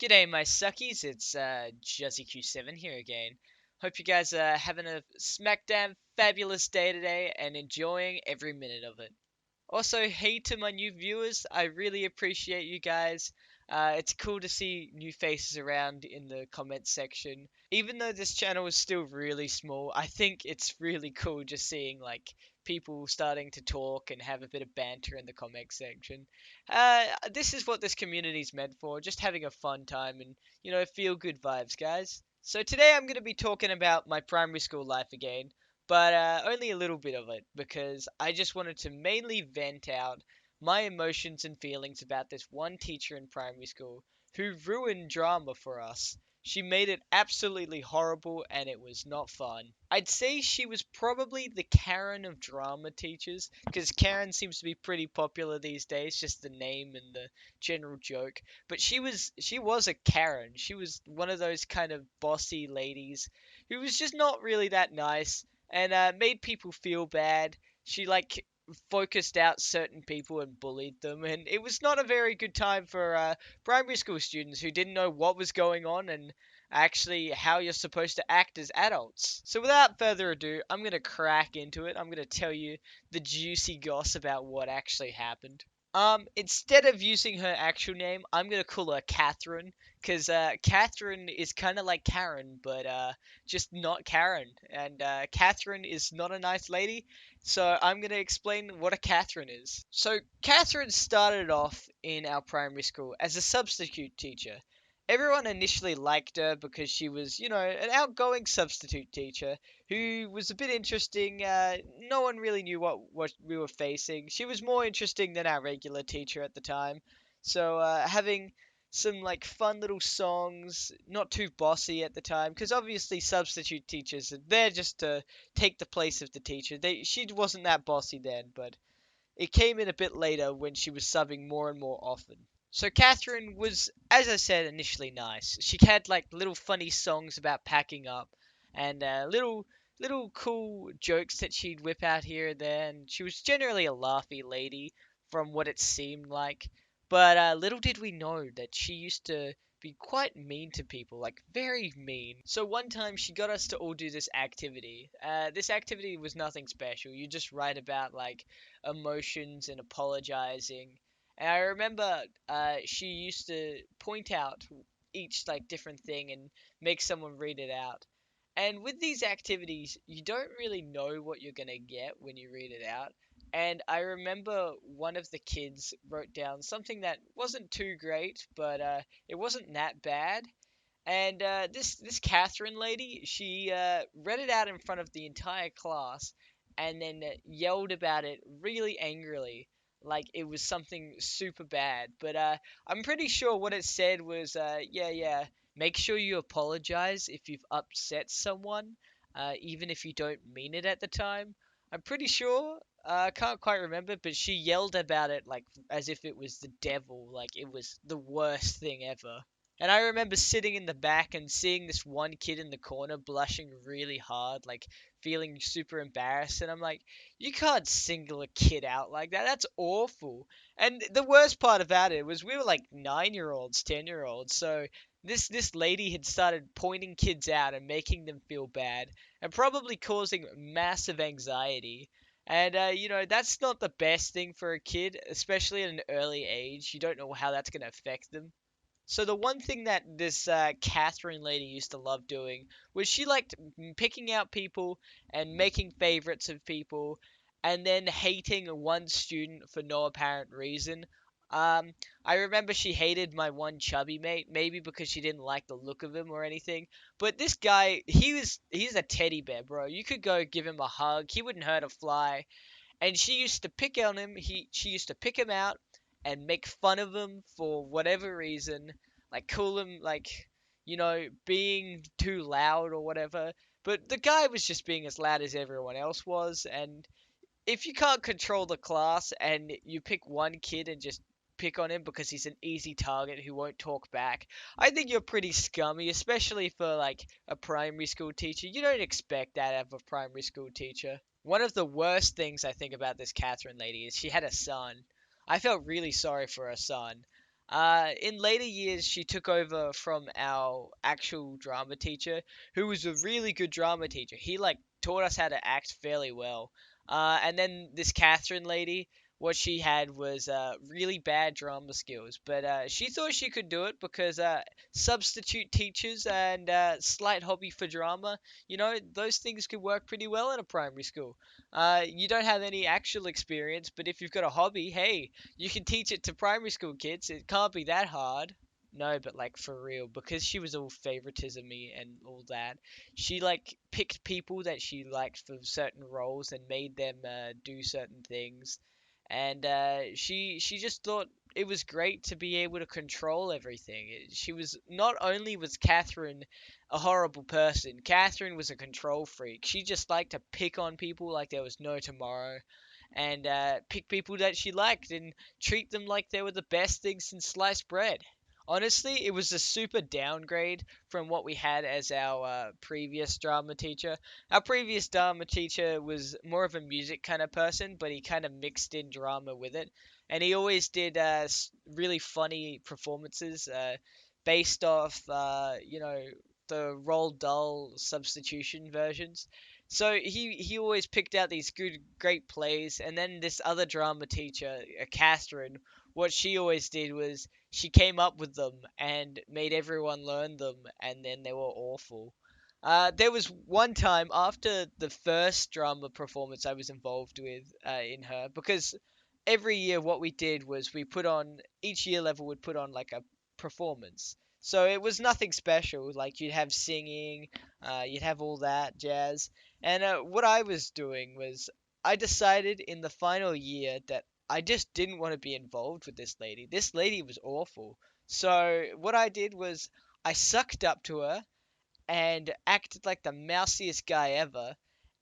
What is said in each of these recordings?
G'day my succies, it's JuzzyQ7 here again. Hope you guys are having a smackdown fabulous day today and enjoying every minute of it. Also, hey to my new viewers, I really appreciate you guys. It's cool to see new faces around in the comments section. Even though this channel is still really small, I think it's really cool just seeing like people starting to talk and have a bit of banter in the comment section. This is what this community is meant for, just having a fun time and, feel good vibes, guys. So today I'm going to be talking about my primary school life again, but only a little bit of it because I just wanted to mainly vent out my emotions and feelings about this one teacher in primary school who ruined drama for us. She made it absolutely horrible and it was not fun. I'd say she was probably the Karen of drama teachers because Karen seems to be pretty popular these days, just the name and the general joke. But she was a Karen. She was one of those kind of bossy ladies who was just not really that nice and made people feel bad. She like focused out certain people and bullied them, and it was not a very good time for primary school students who didn't know what was going on and actually how you're supposed to act as adults. So without further ado, I'm going to crack into it. I'm going to tell you the juicy goss about what actually happened. Instead of using her actual name, I'm gonna call her Kathryn, cause Kathryn is kind of like Karen, but just not Karen. And Kathryn is not a nice lady, so I'm gonna explain what a Kathryn is. So Kathryn started off in our primary school as a substitute teacher. Everyone initially liked her because she was, an outgoing substitute teacher who was a bit interesting. No one really knew what we were facing. She was more interesting than our regular teacher at the time. So having some like fun little songs, not too bossy at the time, because obviously substitute teachers they're just to take the place of the teacher. She wasn't that bossy then, but it came in a bit later when she was subbing more and more often. So Kathryn was, as I said, initially nice. She had like little funny songs about packing up, and little cool jokes that she'd whip out here and there. And she was generally a laughy lady, from what it seemed like. But little did we know that she used to be quite mean to people, like very mean. So one time she got us to all do this activity. This activity was nothing special. You just write about like emotions and apologizing. And I remember she used to point out each like different thing and make someone read it out. And with these activities, you don't really know what you're gonna get when you read it out. And I remember one of the kids wrote down something that wasn't too great, but it wasn't that bad. And this Kathryn lady, she read it out in front of the entire class, and then yelled about it really angrily, like it was something super bad. But I'm pretty sure what it said was, yeah, make sure you apologize if you've upset someone, even if you don't mean it at the time. I'm pretty sure. I can't quite remember, but she yelled about it like as if it was the devil, like it was the worst thing ever. And I remember sitting in the back and seeing this one kid in the corner blushing really hard, like feeling super embarrassed. And I'm like, you can't single a kid out like that. That's awful. And the worst part about it was we were like 9-year-olds, 10-year-olds. So this lady had started pointing kids out and making them feel bad and probably causing massive anxiety. And, that's not the best thing for a kid, especially at an early age. You don't know how that's going to affect them. So the one thing that this Kathryn lady used to love doing was she liked picking out people and making favorites of people, and then hating one student for no apparent reason. Um, I remember she hated my one chubby mate, maybe because she didn't like the look of him or anything. But this guy, he's a teddy bear, bro. You could go give him a hug, he wouldn't hurt a fly. And she used to pick on him. She used to pick him out and make fun of him for whatever reason, like call him like being too loud or whatever. But the guy was just being as loud as everyone else was, and if you can't control the class and you pick one kid and just pick on him because he's an easy target who won't talk back, I think you're pretty scummy, especially for like a primary school teacher. You don't expect that out of a primary school teacher. One of the worst things I think about this Kathryn lady is she had a son. I felt really sorry for her son. In later years, she took over from our actual drama teacher, who was a really good drama teacher. He like taught us how to act fairly well. And then this Kathryn lady, what she had was really bad drama skills, but she thought she could do it because substitute teachers and slight hobby for drama, those things could work pretty well in a primary school. You don't have any actual experience, but if you've got a hobby, hey, you can teach it to primary school kids. It can't be that hard. No, but like for real, because she was all favoritism-y and all that, she like picked people that she liked for certain roles and made them do certain things, and she just thought it was great to be able to control everything. She was not only was Kathryn a horrible person, Kathryn was a control freak. She just liked to pick on people like there was no tomorrow, and pick people that she liked and treat them like they were the best things since sliced bread. Honestly, it was a super downgrade from what we had as our previous drama teacher. Our previous drama teacher was more of a music kind of person, but he kind of mixed in drama with it. And he always did really funny performances based off, the Roald Dahl substitution versions. So he always picked out these great plays, and then this other drama teacher, Kathryn, what she always did was she came up with them and made everyone learn them, and then they were awful. There was one time after the first drama performance I was involved with in her, because every year what we did was each year level would put on like a performance. So it was nothing special, like you'd have singing, you'd have all that jazz. And what I was doing was I decided in the final year that I just didn't want to be involved with this lady. This lady was awful. So what I did was I sucked up to her and acted like the mousiest guy ever,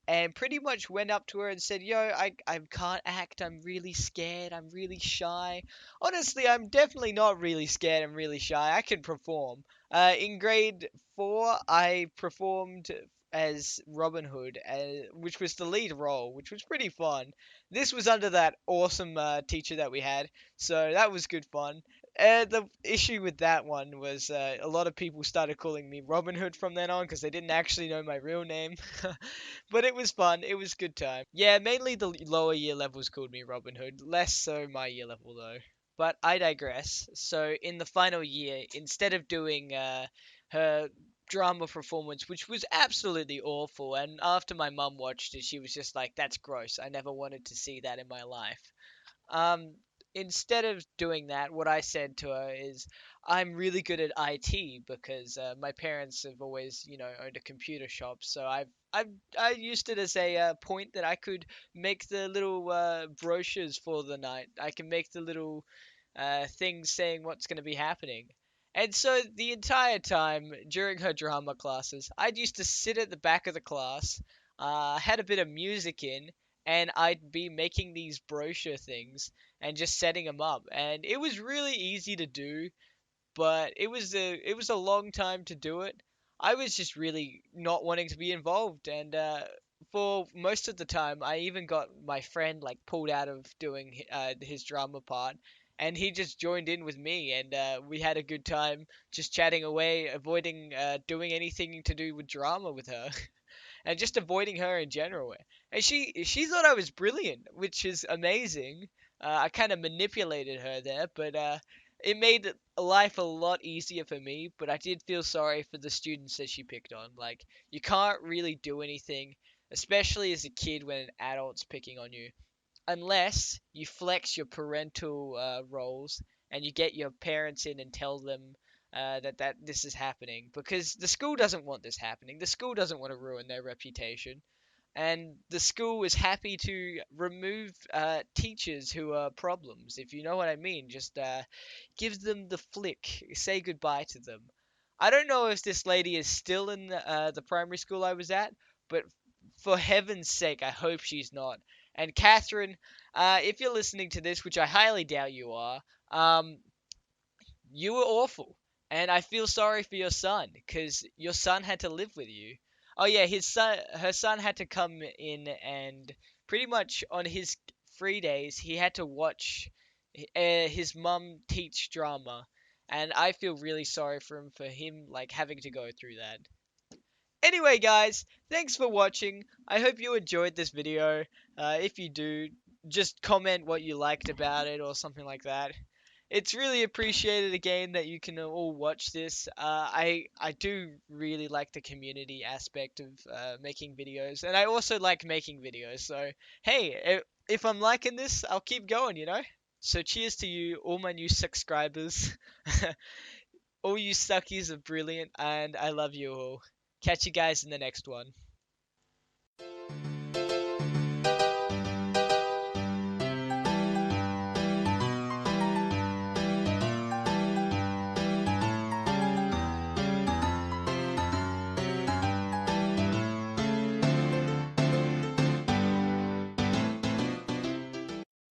and pretty much went up to her and said, "Yo, I can't act. I'm really scared. I'm really shy." Honestly, I'm definitely not really scared. I'm really shy. I can perform. In grade 4, I performed as Robin Hood, which was the lead role, which was pretty fun. This was under that awesome teacher that we had, so that was good fun. The issue with that one was a lot of people started calling me Robin Hood from then on because they didn't actually know my real name. But it was fun. It was a good time. Yeah, mainly the lower year levels called me Robin Hood. Less so my year level though. But I digress. So in the final year, instead of doing her drama performance, which was absolutely awful, and after my mum watched it, she was just like, "That's gross. I never wanted to see that in my life." Um, Instead of doing that, what I said to her is, I'm really good at IT because my parents have always, owned a computer shop. So I used it as a point that I could make the little brochures for the night. I can make the little things saying what's going to be happening. And so the entire time during her drama classes, I'd used to sit at the back of the class, had a bit of music in, and I'd be making these brochure things and just setting them up. And it was really easy to do, but it was a long time to do it. I was just really not wanting to be involved, and for most of the time, I even got my friend like pulled out of doing his drama part, and he just joined in with me, and we had a good time just chatting away, avoiding doing anything to do with drama with her. And just avoiding her in general. And she thought I was brilliant, which is amazing. I kind of manipulated her there, but it made life a lot easier for me. But I did feel sorry for the students that she picked on. Like, you can't really do anything, especially as a kid when an adult's picking on you, unless you flex your parental roles and you get your parents in and tell them that this is happening, because the school doesn't want this happening. The school doesn't want to ruin their reputation, and the school is happy to remove teachers who are problems, if you know what I mean. Just give them the flick, say goodbye to them. I don't know if this lady is still in the primary school I was at, but for heaven's sake, I hope she's not. And Kathryn, if you're listening to this, which I highly doubt you are, you were awful. And I feel sorry for your son, because your son had to live with you. Oh yeah, her son had to come in and pretty much on his free days, he had to watch his mum teach drama, and I feel really sorry for him like having to go through that. Anyway, guys, thanks for watching. I hope you enjoyed this video. If you do, just comment what you liked about it or something like that. It's really appreciated again that you can all watch this. I do really like the community aspect of making videos, and I also like making videos. So hey, if I'm liking this, I'll keep going. So cheers to you, all my new subscribers. All you suckies are brilliant, and I love you all. Catch you guys in the next one.